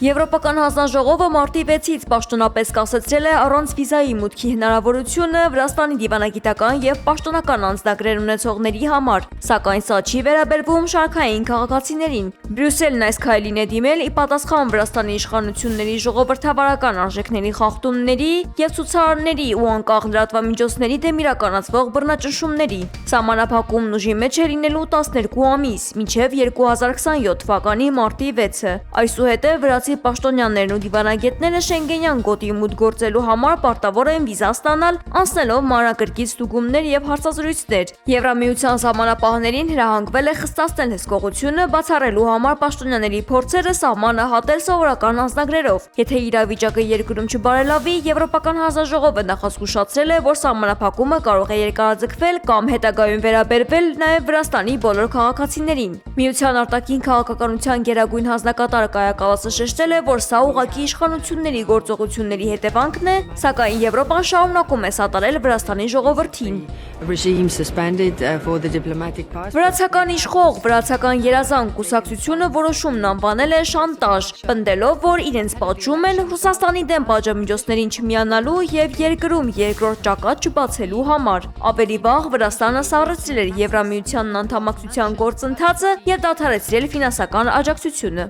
Եվրոպական հանձնաժողովը մարտի 6-ից պաշտոնապես կասեցրել է առանց վիզայի մուտքի հնարավորությունը Վրաստանի դիվանագիտական և պաշտոնական անձնագրեր ունեցողների համար, սակայն սա չի վերաբերվում շարքային քաղաքացիներին։ Բրյուսելն այս քայլին է դիմել ի պատասխան Վրաստանի իշխանությունների ժողովրդավարական արժեքների խախտումների և ցուցարարների ու անկախ լրատվամիջոցների դեմ իրականացվող բռնաճնշումների։ Սահմանափակումն ուժի մեջ է լինելու 12 ամիս, մինչև 2027 թվականի մարտի 6-ը։ Այսուհետև վրացի պաշտոնյաներն ու դիվանագետները Շենգենյան գոտի մուտք գործելու համար պարտավոր են վիզա ստանալ, անցնելով մանրակրկիտ ստուգումներ և հարցազրույցներ։ Եվրամիության սահմանապահներին հրահանգվել է խստացնել հսկողությունը, բացառելու համար պաշտոնյաների փորձերը սահմանը հատել սովորական անձնագրերով։ Եթե իրավիճակը երկրում չբարելավի, Եվրոպական հանձնաժողովը նախազգուշացրել է, որ սահմանափակումը կարող է երկարաձգվել կամ հետագայում վերաբերվել նաև Վրաստանի բոլոր քաղաքացիներին։ Միության արտաքին քաղաքականության գերագույն հանձնակատար Կայա Կալասը շեշտել է, որ սա ուղղակի իշխանությունների գործողությունների հետևանքն է, սակայն Եվրոպան շարունակում է սատարել Վրաստանի ժողովրդին։ Վրացական իշխող վրացական երազանք կուսակցությունը որոշումն անվանել է շանտաժ, պնդելով, որ իրենց պատժում են Ռուսաստանի դեմ պատժամիջոցներին չմիանալու և երկրում երկրորդ ճակատ չբացելու համար։ Ավելի վաղ Վրաստանը սառեցրել էր Եվրամիությանն անդամակցության գործընթացը և դադարեցրել ֆինանսական աջակցությունը։